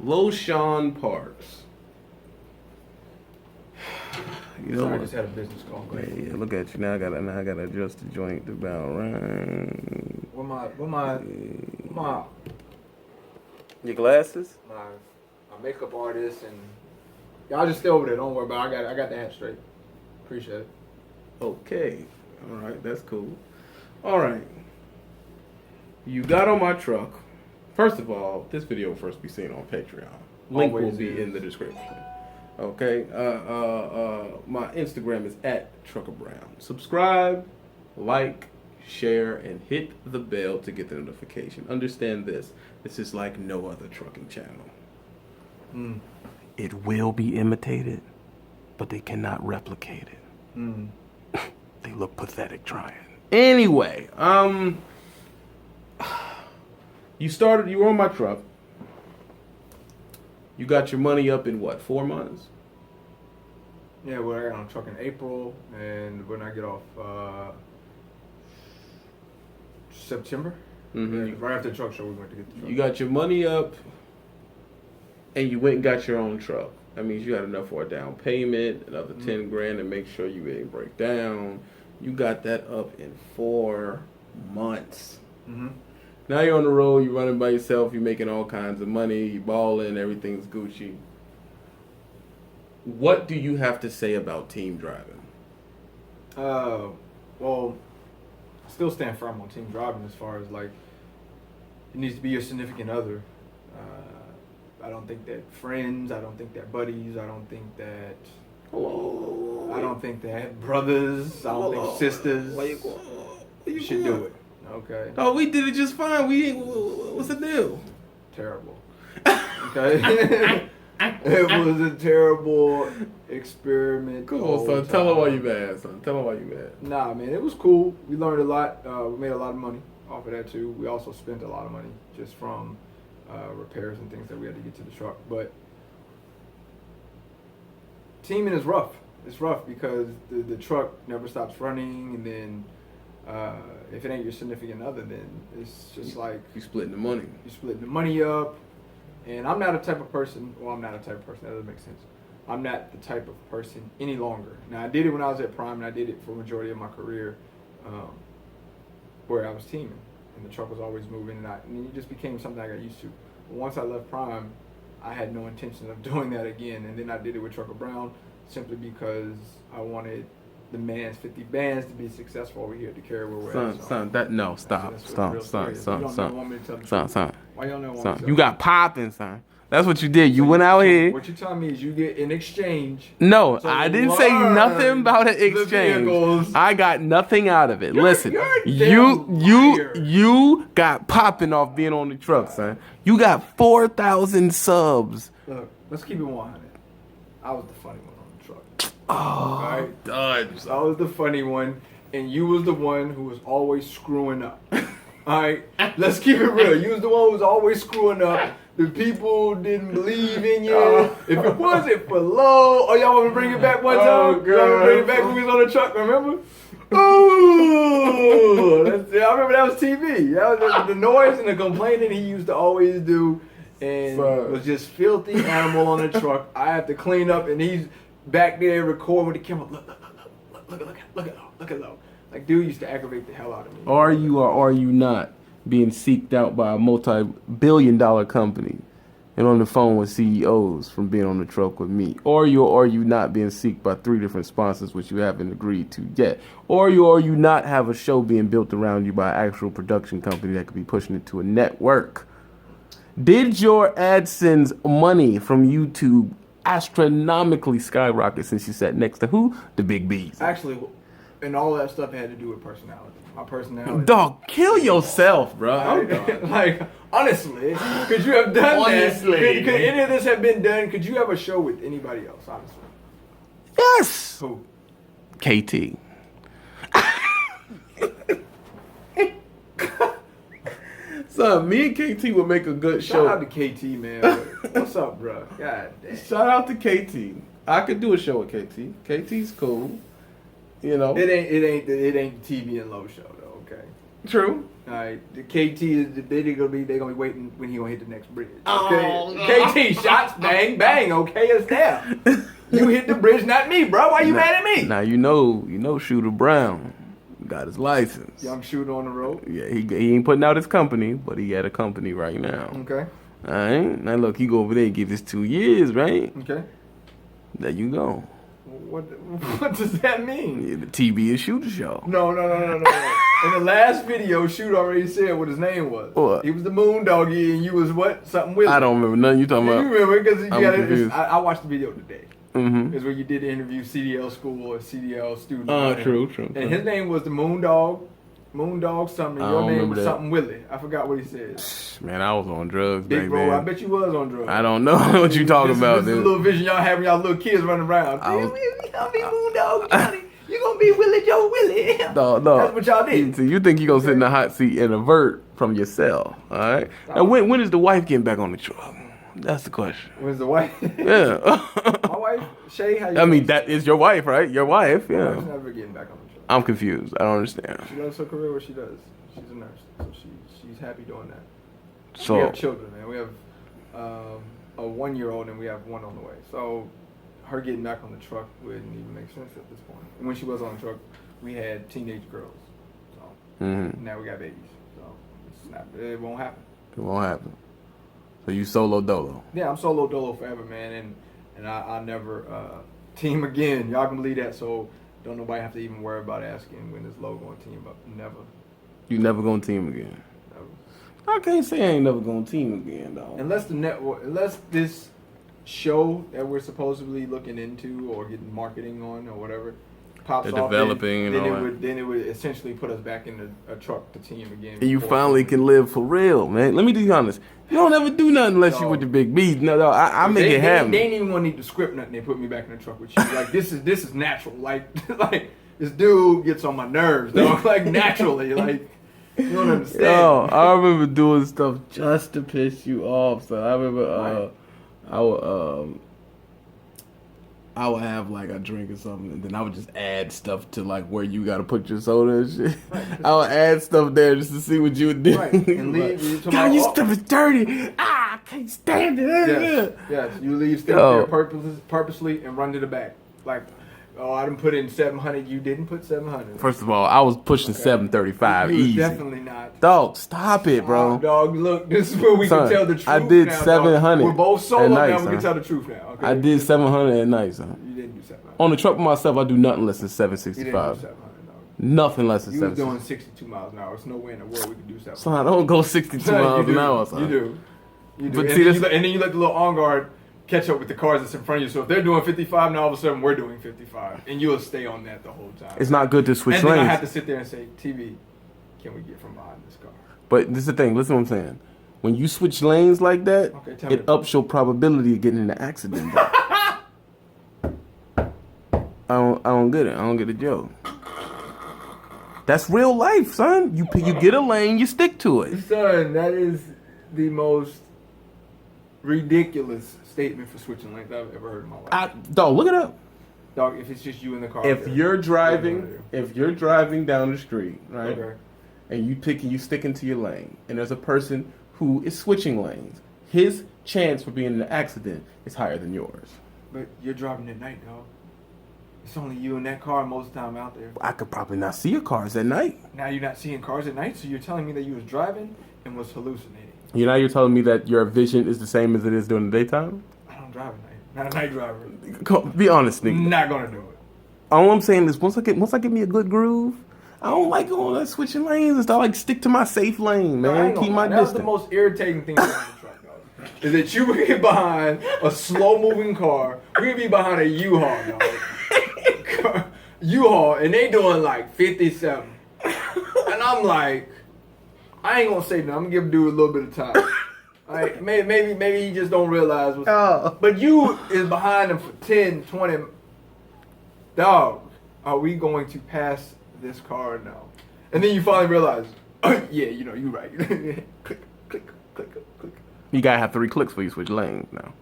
LoShawn Parks. You know Sorry, I what? just had a business call. Go ahead. Yeah, look at you now. I gotta adjust the joint to about right. What my Your glasses? my makeup artist and y'all just stay over there. Don't worry about it. I got the hat straight. Appreciate it. Okay. All right, that's cool. All right. You got on my truck. First of all, this video will first be seen on Patreon. Link Always will be is. in the description. Okay. My Instagram is @TruckerBrown. Subscribe, like, share, and hit the bell to get the notification. Understand this. This is like no other trucking channel. It will be imitated, but they cannot replicate it. They look pathetic trying. Anyway, you were on my truck. You got your money up in what, 4 months? Yeah, well, I got on a truck in April, and when I get off September, Mhm. right after the truck show, we went to get the truck. You got your money up, and you went and got your own truck. That means you got enough for a down payment, another 10 grand to make sure you didn't break down. You got that up in 4 months. Now you're on the road, you're running by yourself, you're making all kinds of money, you're balling, everything's Gucci. What do you have to say about team driving? Well, I still stand firm on team driving as far as like it needs to be your significant other. I don't think that friends. I don't think that buddies. I don't think that. Hello. I don't think that brothers. I don't think sisters. Where you going? You should do it. Okay. Oh, we did it just fine. We ain't. What's the deal? Terrible. Okay. It was a terrible experiment. Come on, son. Tell her why you mad, son. Tell her why you mad. Nah, man, it was cool. We learned a lot. We made a lot of money off of that too. We also spent a lot of money just from repairs and things that we had to get to the truck. But teaming is rough. It's rough because the truck never stops running, and then if it ain't your significant other, then it's just like You splitting the money. you're splitting the money up. And I'm not a type of person. Well, I'm not a type of person. That doesn't make sense. I'm not the type of person any longer. Now, I did it when I was at Prime, and I did it for the majority of my career, where I was teaming, and the truck was always moving, and then it just became something I got used to. But once I left Prime, I had no intention of doing that again, and then I did it with Trucker Brown simply because I wanted the man's 50 bands to be successful over here to carry where we're at. Son, that no, stop. Why y'all know? Son, you got popping, son. That's what you did. You went out here. What you telling me is you get in exchange. No, So I didn't say nothing about an the exchange. vehicles. I got nothing out of it. Listen, you're a you damn liar. you got popping off being on the truck, son. You got 4,000 subs. Look, let's keep it 100. I was the funny one on the truck. Oh, Alright? done. I was the funny one, and you was the one who was always screwing up. Alright? Let's keep it real. You was the one who was always screwing up. The people didn't believe in you. If it wasn't for low, oh, y'all want to bring it back one time? Y'all want to bring it back when we was on the truck, remember? Ooh! I remember that was TV. That was the noise and the complaining he used to always do. And was just filthy animal on the truck. I have to clean up, and he's back there recording with the camera. Look at low. Like, dude used to aggravate the hell out of me. Are you or are you not being seeked out by a multi-billion-dollar company and on the phone with CEOs from being on the truck with me? Or are you not being seeked by 3 different sponsors which you haven't agreed to yet? Or you not have a show being built around you by an actual production company that could be pushing it to a network? Did your AdSense money from YouTube astronomically skyrocket since you sat next to who? The Big B's. Actually, and all that stuff had to do with personality. My personality. Dog, kill yourself, bro. Like, honestly, could you have done Honestly. that? Could any of this have been done? Could you have a show with anybody else, honestly? Yes. Who? KT. Son, me and KT would make a good show. Shout out to KT, man. What's up, bro? God damn. Shout out to KT. I could do a show with KT. KT's cool. You know. It ain't the TV and Low show though. Okay. True. All right, the KT is they're gonna be waiting when he gonna hit the next bridge. Oh, Okay? KT shots, bang bang. Okay, it's there. You hit the bridge, not me, bro. Why you mad at me? Now you know Shooter Brown got his license. Young shooter on the road. Yeah, he ain't putting out his company, but he at a company right now. Okay. All right. Now look, he go over there and give his 2 years, right? Okay. There you go. What does that mean? Yeah, the TB is Shooter show. No. In the last video, Shoot already said what his name was. What? He was the moon doggy, and you was what? Something with. I don't remember nothing you talking You about. remember because you I'm got confused. I watched the video today. Mm-hmm. Is where you did the interview CDL school or CDL student. True. And his name was the Moon Dog something. I Your don't name remember was that. something Willie. I forgot what he said. Man, I was on drugs Big back bro, I then. bet you was on drugs. I don't know what you talking about, This is the dude. little vision y'all have when y'all little kids running around. I was- You gonna be Moon Dog Johnny. You gonna be Willie Joe Willie. No. That's what y'all did. So you think you gonna sit in the hot seat and avert from your cell, all right? Now when is the wife getting back on the truck? That's the question. When's the wife? Yeah. My wife, Shay, how you I mean, doing? that is your wife, right? Your wife, My wife's yeah. never getting back on the truck. I'm confused. I don't understand. She loves her career, what she does. She's a nurse, so she's happy doing that. We So, have children, man. We have a 1-year-old and we have one on the way. So her getting back on the truck wouldn't even make sense at this point. And when she was on the truck, we had teenage girls. So now we got babies. So it won't happen. it won't happen. So you solo dolo. Yeah, I'm solo dolo forever, man, and I'll never team again. Y'all can believe that. So don't nobody have to even worry about asking when this logo and team up. Never. You never gonna team again. Never. I can't say I ain't never gonna team again, though. Unless the network, unless this show that we're supposedly looking into or getting marketing on or whatever pops They're off, developing and then all that. it would essentially put us back in a truck to team again. And you before- finally can live for real, man. Let me be honest. You don't ever do nothing unless you No. with the big B. No, I make it happen. They didn't even want to need to script nothing. They put me back in the truck with you. Like this is natural. Like this dude gets on my nerves, though. Like naturally, like you don't understand. Yo, I remember doing stuff just to piss you off. So I remember I would have like a drink or something, and then I would just add stuff to like where you gotta put your soda and shit. I would add stuff there just to see what you would do. Right, and leave. You talking God, about- you stuff is dirty. I can't stand it. Yes. You leave stuff Yo. there purposely and run to the back. Like, oh, I didn't put in 700. You didn't put 700. First of all, I was pushing Okay. 735 You was easy. definitely not. Dog, stop it, bro. Dog, look, this is where we Son, can tell the truth. I did now, dog. 700 We're both solo at night, now. We son. can tell the truth now. Okay? I did 700 at night, son. You didn't do 700. On the truck by myself, I do nothing less than You didn't do 765. 700. Dog. Nothing less than You was doing 765. 62 miles an hour. There's no way in the world we could do 700. Son, I don't go 62 Son, miles you an do. hour, son. You do. You do. But And, see, then that's- and then you let the little on guard catch up with the cars that's in front of you. So if they're doing 55, now all of a sudden we're doing 55, and you'll stay on that the whole time. It's not good to switch and then I lanes. have to sit there and say, TV, can we get from behind this car? But this is the thing. Listen what I'm saying. When you switch lanes like that, Okay, tell me. it ups your probability of getting in an accident. bro. I don't get it. I don't get the joke. That's real life, son. You get a lane, you stick to it. Son, that is the most ridiculous statement for switching lanes I've ever heard in my life. Dog, look it up. Dog, if it's just you in the car. If there, you're what are you driving down the street, gonna right, do? Okay. and you stick into your lane, and there's a person who is switching lanes, his chance for being in an accident is higher than yours. But you're driving at night, dog. It's only you in that car most of the time out there. I could probably not see your cars at night. Now you're not seeing cars at night, so you're telling me that you was driving and was hallucinating. You're telling me that your vision is the same as it is during the daytime? I don't drive at night. Not a night driver. Be honest, nigga. Not gonna do it. All I'm saying is once I get me a good groove, I don't like going like switching lanes and stuff. I like stick to my safe lane, No, I man. ain't Keep gonna my lie. That was distance. the most irritating thing about the truck, dog. Is that you would get behind a slow moving car. We'd be behind a U-Haul, dog. U-Haul, and they doing like 57. And I'm like, I ain't gonna say nothing. I'm gonna give dude a little bit of time. Like, maybe he just don't realize what's But you is behind him for 10, 20. Dog, are we going to pass this car now? And then you finally realize, yeah, you're right. Click, click, click, click. You gotta have 3 clicks before you switch lanes now.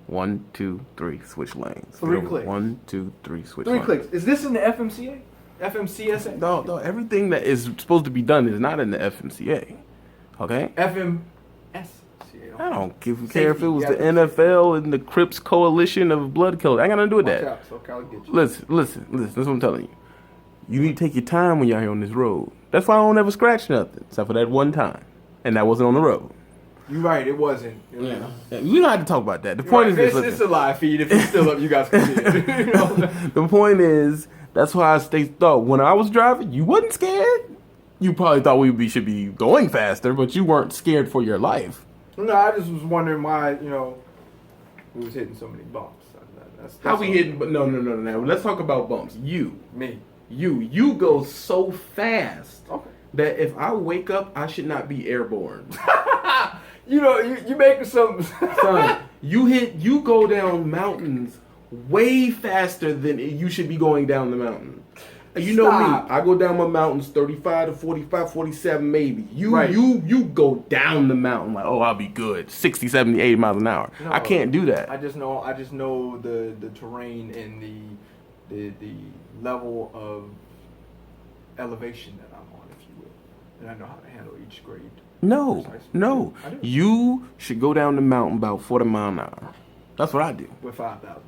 1, 2, 3, switch lanes. 3 clicks. 1, 2, 3, switch 3 lanes. clicks. Is this in the FMCA? FMCSA? No, everything that is supposed to be done is not in the FMCA. Okay? FMSCA. I don't care if it was the Safety, yeah. NFL and the Crips Coalition of Blood Killers. I ain't got nothing to do with Watch that. out, so Cal get you. Listen. That's what I'm telling you. You need to take your time when you're here on this road. That's why I don't ever scratch nothing, except for that one time. And that wasn't on the road. You're right, it wasn't. Yeah. We don't have to talk about that. The point is this. It's a live feed. If it's still up, you guys can see it. You know? The point is, that's why I thought when I was driving, you wasn't scared. You probably thought should be going faster, but you weren't scared for your life. No, I just was wondering why, we was hitting so many bumps. That's How we all. hitting? But no. Let's talk about bumps. Me. You go so fast Okay. that if I wake up, I should not be airborne. You making some. Son, you go down mountains way faster than you should be going down the mountain. You know Stop. me, I go down my mountains 35 to 45, 47 maybe. Right. You go down the mountain like, oh, I'll be good. 60, 70, 80 miles an hour. No, I can't do that. I just know the terrain and the level of elevation that I'm on, if you will, and I know how to handle each grade. No. I do. You should go down the mountain about 40 miles an hour. That's what I do. With 5,000 pounds.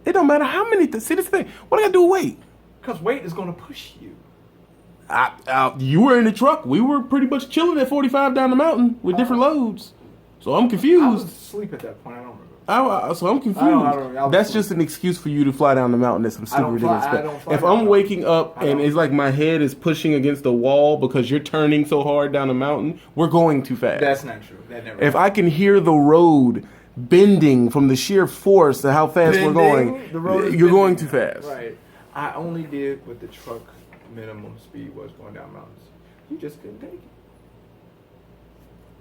It don't matter how many. See this thing. What I gotta do with weight? Because weight is going to push you. You were in the truck. We were pretty much chilling at 45 down the mountain with different loads. So I'm I was confused. asleep at that point. I don't remember. So I'm confused. I was That's asleep. just an excuse for you to fly down the mountain. That's some stupid ridiculous I stuff. don't fly If down I'm the waking up I and don't. it's like my head is pushing against the wall because you're turning so hard down the mountain, we're going too fast. That's not true. That never. If I can hear the road bending from the sheer force of how fast we're going, The road is you're going bending. too fast. Right. I only did what the truck minimum speed was going down mountains. You just couldn't take it.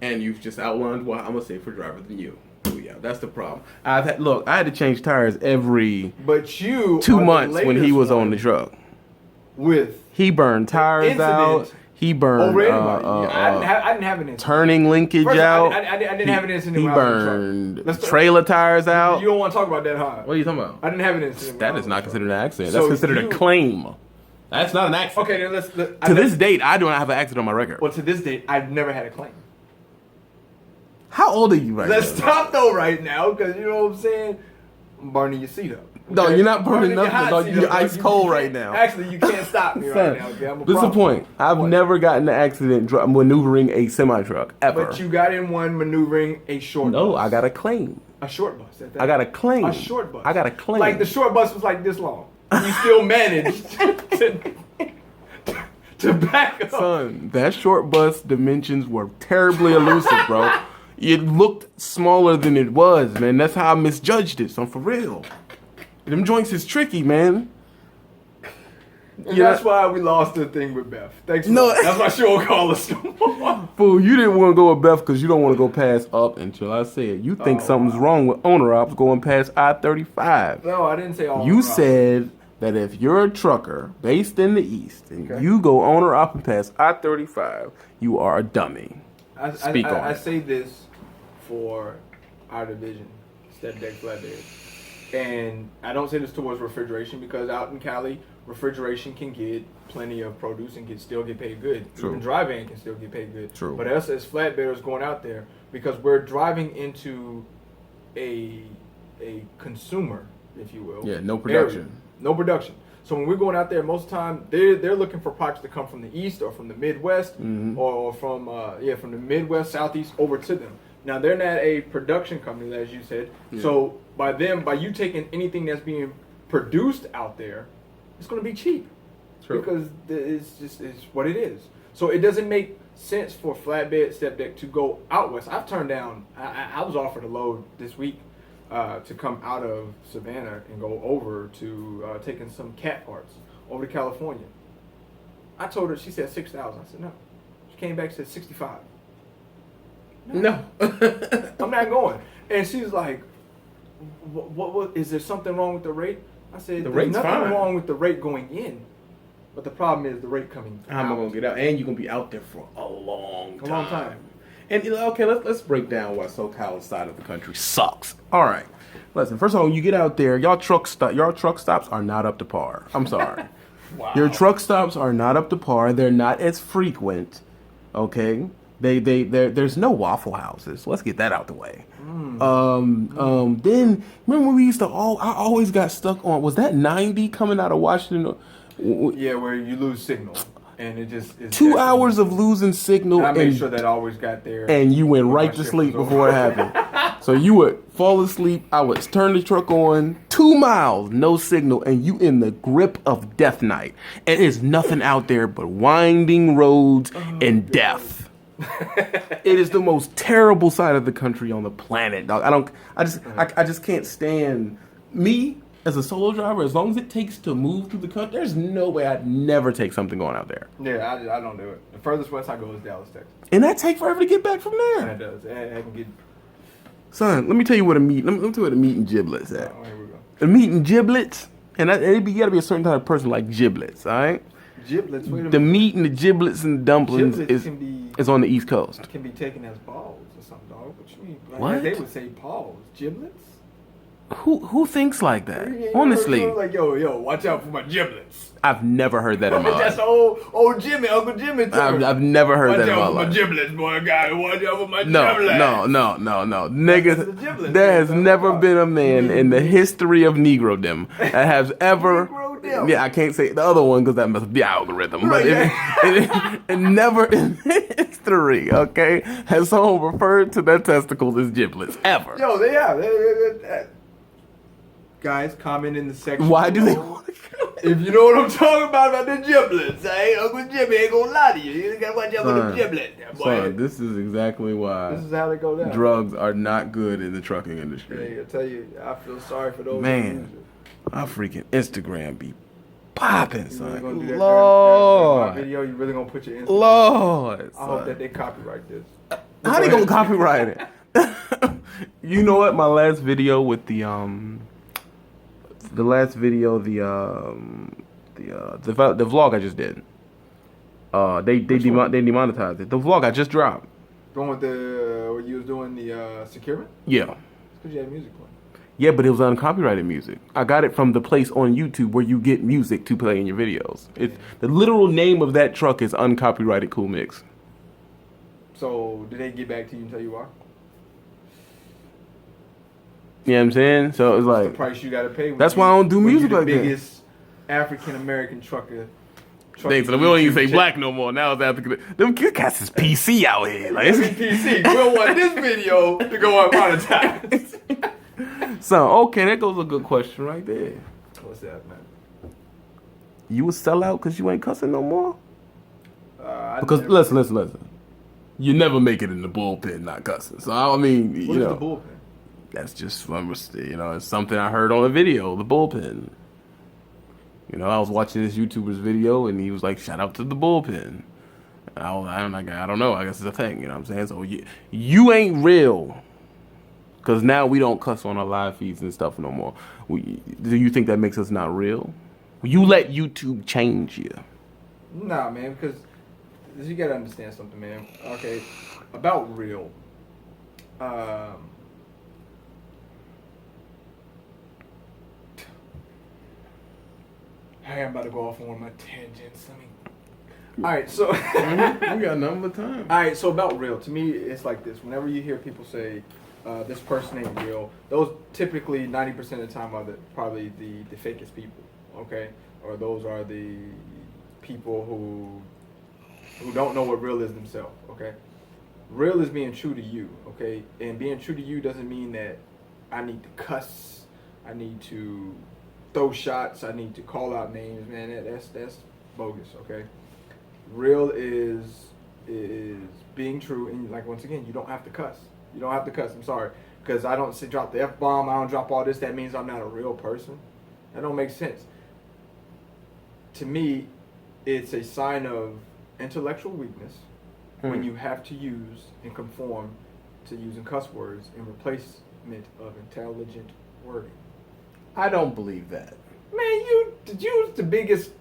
And you've just outlined why I'm a safer driver than you. Oh yeah, that's the problem. I had to change tires every But you 2 are the months when he latest was on one the truck. with He burned tires incident out. He burned over anybody. I didn't have an incident. turning linkage First, out. I didn't have an incident. He when I was in the burned truck. Let's talk- trailer tires out. You don't want to talk about that, huh? What are you talking about? I didn't have an incident. when I That was is in not the truck. considered an accident. So That's considered you- a claim. That's not an accident. Okay, then let's. To this date, I do not have an accident on my record. Well, to this date, I've never had a claim. How old are you right Let's now? stop though right now, because you know what I'm saying. I'm burning your seat up. No, you're not burning your nothing, hot dog. seat You're up, dog. ice cold can't- right now. Actually, you can't stop me right Son, now. Okay, I'm a this is the problem. point. I've What? never gotten an accident maneuvering a semi truck ever. But you got in one maneuvering a short. No, bus. I got a claim. a short bus. At that. I got a claim. A short bus. I got a claim. Like the short bus was like this long. You still managed to back up. Son, that short bus dimensions were terribly elusive, bro. It looked smaller than it was, man. That's how I misjudged it. So for real, them joints is tricky, man. And that's why we lost the thing with Beth. Thanks. No. That's why she won't call us. Fool, you didn't want to go with Beth because you don't want to go past up until I said you think Oh, something's wrong with owner ops going past I-35. No, I didn't say all. You wrong. said that if you're a trucker based in the East and Okay. you go owner up and past I-35, you are a dummy. Speak on I it. say this for our division, step deck flatbed. And I don't say this towards refrigeration because out in Cali, refrigeration can get plenty of produce and still get paid good. True. Even dry van can still get paid good. True. But us as flatbedders going out there, because we're driving into a consumer, if you will. Yeah, no production. area. No production. So when we're going out there, most of the time they're looking for products to come from the east or from the Midwest Mhm. or from from the Midwest, Southeast over to them. Now they're not a production company, as you said. Yeah. So by you taking anything that's being produced out there, it's going to be cheap True. because it's what it is. So it doesn't make sense for flatbed step deck to go out west. I've turned down. I was offered a load this week to come out of Savannah and go over to taking some cat parts over to California. I told her, she said 6,000. I said no. She came back and said 65. No. I'm not going. And she's like, what is there something wrong with the rate? I said, The there's rate's nothing fine. wrong with the rate going in. But the problem is the rate coming How am I out. gonna get out? And you're gonna be out there for a long time. A long time. And okay, let's break down why SoCal side of the country sucks. All right, listen. First of all, when you get out there, your truck stops are not up to par. I'm sorry. Wow. Your truck stops are not up to par. They're not as frequent. Okay, there's no Waffle Houses. Let's get that out the way. Then remember when we used to I always got stuck on, was that 90 coming out of Washington? Yeah, where you lose signal, and it just it's 2 hours of losing signal, And I made and sure that I always got there, and you went when my right to shift sleep was before it over. happened. So you would fall asleep. I would turn the truck on. 2 miles, no signal, and you in the grip of death night. And there's nothing out there but winding roads and death. It is the most terrible side of the country on the planet, dog. I just can't stand me as a solo driver. As long as it takes to move through the country, there's no way I'd never take something going out there. Yeah, I don't do it. The furthest west I go is Dallas, Texas. And that take forever to get back from And there. it does. And I can get. Son, let me tell you what a meat. Let me tell you what a meat and giblets at. Oh, here we go. The meat and giblets, and you gotta be a certain type of person like giblets, all right? Giblets. Wait a The minute. meat and the giblets and the dumplings Giblets is on the East Coast. can be taken as balls or something, dog. What you mean? Like, What? They would say paws. Giblets. Who thinks like that? You ain't Honestly, never heard, like yo, watch out for my giblets. I've never heard that in my That's life. old Jimmy, Uncle Jimmy. I've never heard watch that in my out for my life. giblets, boy. Guy, watch out for my No, giblets. no. That's the Niggas, giblets, there has man. never been a man in the history of Negrodom that has ever. Negrodom. Yeah, I can't say the other one because that must be the algorithm. But Right, it never in history, okay, has someone referred to their testicles as giblets ever. Yo, they have. Guys, comment in the section. Why do they below. want to? If you know what I'm talking about the giblets, Uncle Jimmy ain't gonna lie to you. You gotta watch out for the giblets, boy. Son, this is exactly why This is how they go down. drugs are not good in the trucking industry. Hey, I tell you, I feel sorry for those. Man. who use it. My freaking Instagram be popping, You really son. gonna do that Lord. during my video? You really gonna put your Instagram? Lord. I hope son. that they copyright this. How they gonna copyright it? You know what? My last video with the vlog I just did. They demonetized it. The vlog I just dropped. Going with the what you was doing the securement? Yeah. Because you had music playing. Yeah, but it was uncopyrighted music. I got it from the place on YouTube where you get music to play in your videos. It's the literal name of that truck is Uncopyrighted Cool Mix. So did they get back to you and tell you why? You know what I'm saying? So it's The like price you gotta pay. when That's you- why I don't do when music you the like that. biggest African American trucker. they, so we don't even say black no more. Now it's African. Them cats is PC out here. Like Every it's, PC. We don't want this video to go unmonetized. so okay, that goes a good question right there. What's that, man? You would sell out because you ain't cussing no more? I Because never- listen. You never make it in the bullpen not cussing. So I mean, What you is know, the bullpen? that's just it's something I heard on a video, the bullpen. You know, I was watching this YouTuber's video and he was like, "Shout out to the bullpen." I don't know. I guess it's a thing. You know what I'm saying? So you ain't real. Because now we don't cuss on our live feeds and stuff no more. Do you think that makes us not real? You let YouTube change you. Nah, man, because you gotta understand something, man. Okay, about real. Hey, I'm about to go off on one of my tangents. All right, so. We got nothing but time. All right, so about real. To me, it's like this. Whenever you hear people say, this person ain't real, those typically 90% of the time are probably the fakest people, okay? Or those are the people who don't know what real is themselves, okay? Real is being true to you, okay? And being true to you doesn't mean that I need to cuss, I need to throw shots, I need to call out names, man. That's bogus, okay? Real is being true, and like once again, you don't have to cuss. You don't have to cuss. I'm sorry, because I don't drop the F-bomb. I don't drop all this. That means I'm not a real person. That don't make sense. To me, it's a sign of intellectual weakness when you have to use and conform to using cuss words in replacement of intelligent wording. I don't believe that. Man, you was the biggest.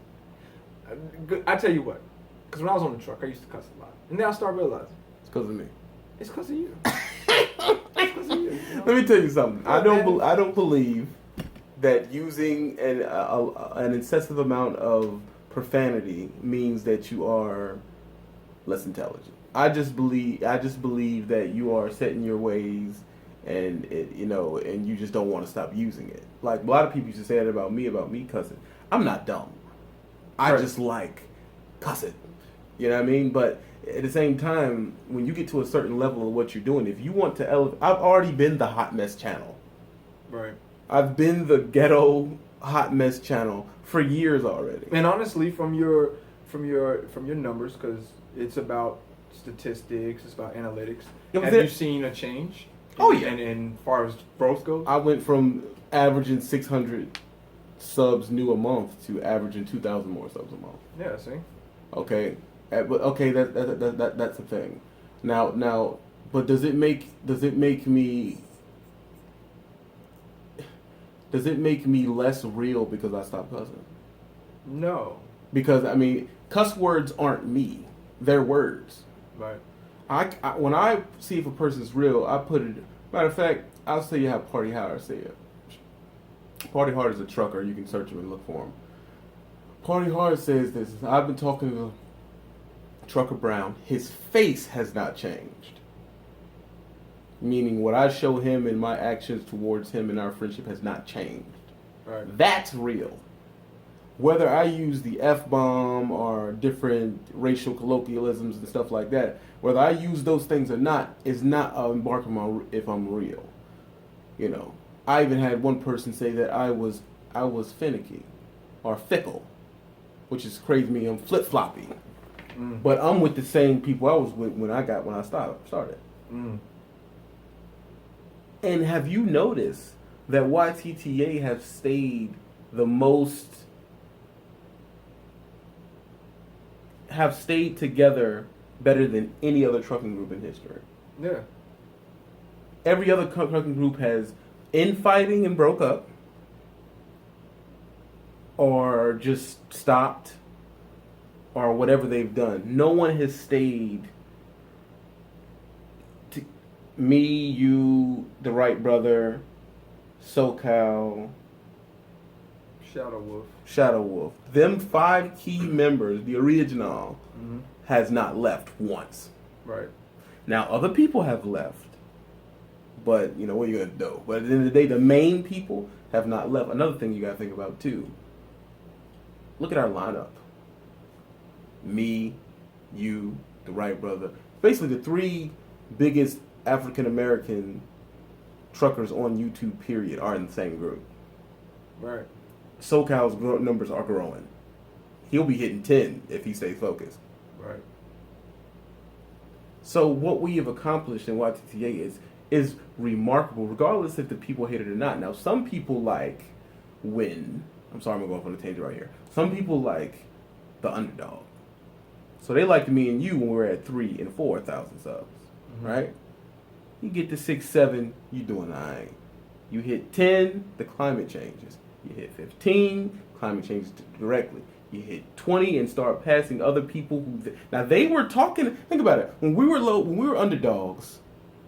I tell you what, because when I was on the truck, I used to cuss a lot, and then I started realizing It's because of me. it's because of you. It's 'cause of you, you know? Let me tell you something. I man. don't believe that using an excessive amount of profanity means that you are less intelligent. I just believe that you are set in your ways, and and you just don't want to stop using it. Like a lot of people used to say that about me cussing. I'm not dumb. I Right. just like cussing. You know what I mean? But at the same time, when you get to a certain level of what you're doing, if you want to elevate, I've already been the hot mess channel. Right. I've been the ghetto hot mess channel for years already. And honestly, from your numbers, because it's about statistics, it's about analytics. Yeah, but Have there- you seen a change? Oh, yeah. And far as growth goes. I went from averaging 600 subs new a month to averaging 2,000 more subs a month. Yeah. See. Okay, but okay, that's the thing. Now, but does it make me less real because I stopped cussing? No. Because I mean, cuss words aren't me; they're words. Right. I when I see if a person's real, I put it. Matter of fact, I'll tell you how Party Hard say it. Party Hard is a trucker. You can search him and look for him. Party Hard says this. I've been talking to Trucker Brown. His face has not changed. Meaning what I show him and my actions towards him and our friendship has not changed. Right. That's real. Whether I use the F-bomb or different racial colloquialisms and stuff like that, whether I use those things or not, is not a marker on if I'm real. You know, I even had one person say that I was finicky or fickle, which is crazy to me. I'm flip-floppy. Mm. But I'm with the same people I was with when I started. Mm. And have you noticed that YTTA have stayed together better than any other trucking group in history? Yeah. Every other trucking group has infighting and broke up, or just stopped, or whatever they've done. No one has stayed. Me, you, the Wright brother, SoCal, Shadow Wolf. Them 5 key members, the original, Mm-hmm. has not left once. Right. Now, other people have left, but what are you gonna do? But at the end of the day, the main people have not left. Another thing you gotta think about too. Look at our lineup. Me, you, the Wright brother. Basically, the 3 biggest African American truckers on YouTube, period, are in the same group. Right. SoCal's numbers are growing. He'll be hitting 10 if he stays focused. Right. So what we have accomplished in YTTA is remarkable, regardless if the people hate it or not. Now, some people like win. I'm sorry, I'm going to go off on a tangent right here. Some people like the underdog. So they liked me and you when we were at 3,000 and 4,000 subs, right? You get to 6, 7, you doing all right. You hit 10, the climate changes. You hit 15, climate changes directly. You hit 20 and start passing other people now they were talking. Think about it. When we were underdogs,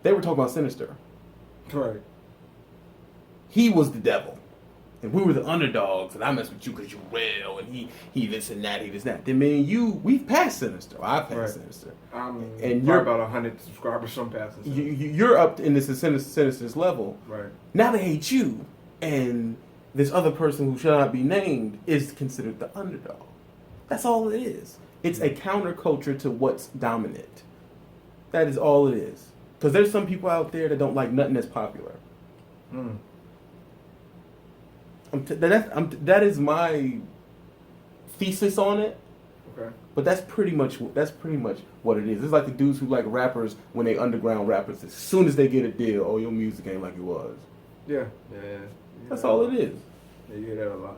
they were talking about Sinister. Right. He was the devil, and we were the underdogs. And I mess with you because you're real, and he this and that, he this and that. Then me and you, we've passed Sinister. I passed Right. Sinister. And you're about 100 subscribers. Some passes. You're up in this Sinister's level. Right. Now they hate you, and this other person who shall not be named is considered the underdog. That's all it is. It's a counterculture to what's dominant. That is all it is. Because there's some people out there that don't like nothing that's popular. Mm. That is my thesis on it. Okay. But that's pretty much what it is. It's like the dudes who like rappers when they underground rappers. As soon as they get a deal, oh, your music ain't like it was. Yeah. That's all it is. Yeah, you hear that a lot.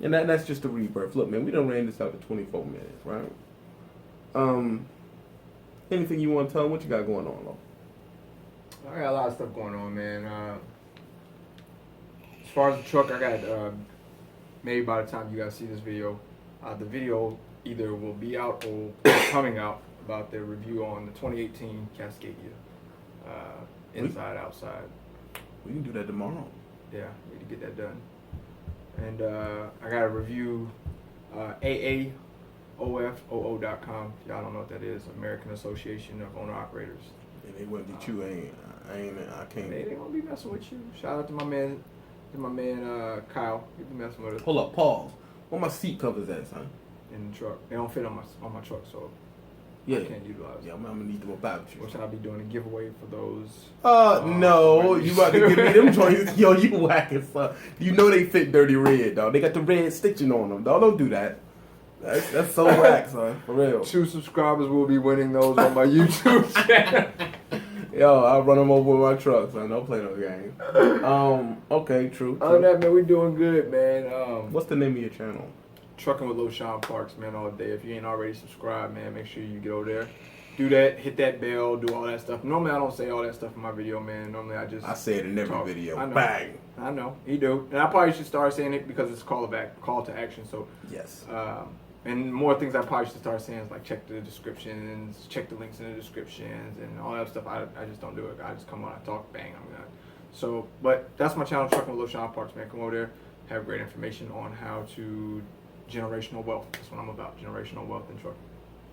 And that's just a rebirth. Look, man, we done ran this out to 24 minutes, right? Anything you want to tell them? What you got going on, Lo? I got a lot of stuff going on, man. As far as the truck, I got maybe by the time you guys see this video, the video either will be out or coming out about the review on the 2018 Cascadia, inside, outside. We can do that tomorrow. Yeah, need to get that done. And I got a review AAOFOO.com. Y'all don't know what that is. American Association of Owner Operators. And they wouldn't be you. I can't. They gonna be messing with you. Shout out to my man, Kyle. He be messing with us Hold up, pause. Where my seat covers at, son? in the truck. They don't fit on my truck, so Yeah. I can't utilize Yeah, them. I'm gonna need them about you. Which I'll be doing a giveaway for those. No, you about to give me them joints? Yo, you whacking son. You know they fit dirty red, dog. They got the red stitching on them, dog. Don't do that. That's so whack, son. For real. 2 subscribers will be winning those on my YouTube channel. Yo, I'll run them over with my truck, son. Don't play no game. Okay, true. Other than that, man, we doing good, man. What's the name of your channel? Trucking with Lil Sean Parks, man, all day. If you ain't already subscribed, man, make sure you get over there. Do that, hit that bell, do all that stuff. Normally, I don't say all that stuff in my video, man. Normally, I say it in every talk. video. I know. Bang. I know, he do. And I probably should start saying it because it's call to action. So, Yes. and more things I probably should start saying is like check the descriptions, check the links in the descriptions, and all that stuff. I just don't do it. I just come on, I talk, bang, I'm done. So, but that's my channel, Trucking with Lil Sean Parks, man. Come over there, have great information on how to generational wealth. That's what I'm about, generational wealth in trucking.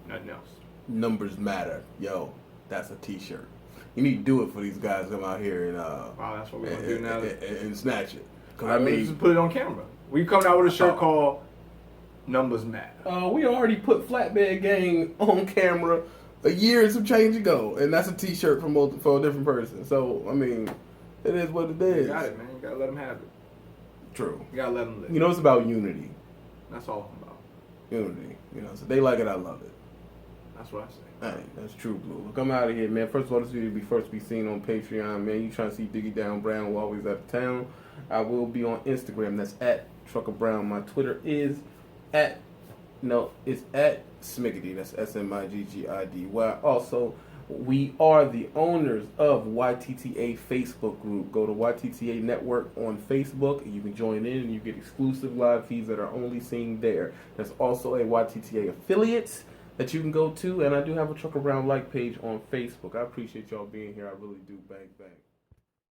Nothing else. Numbers matter. Yo, that's a t-shirt. You need to do it for these guys come out here and Wow, that's what we're gonna do now. and snatch it. Cause I mean, just put it on camera. We coming out with a shirt called Numbers Matter. We already put Flatbed Gang on camera a year and some change ago, and that's a t-shirt for a different person. So I mean, it is what it is. You got it, man. You gotta let them have it. True. You gotta let them live. You know, it's about unity. That's all I'm about. Unity. You know, so they like it, I love it. That's what I say. Hey, that's true, Blue. Look, I'm out of here, man. First of all, this video will be first to be seen on Patreon, man. You trying to see Diggy Down Brown while he's out of town. I will be on Instagram. That's at Trucker Brown. My Twitter is it's at Smiggity. That's SMIGGIDY. Also, we are the owners of YTTA Facebook group. Go to YTTA Network on Facebook, and you can join in, and you get exclusive live feeds that are only seen there. There's also a YTTA affiliate that you can go to, and I do have a Trucker Brown like page on Facebook. I appreciate y'all being here. I really do. Bang, bang.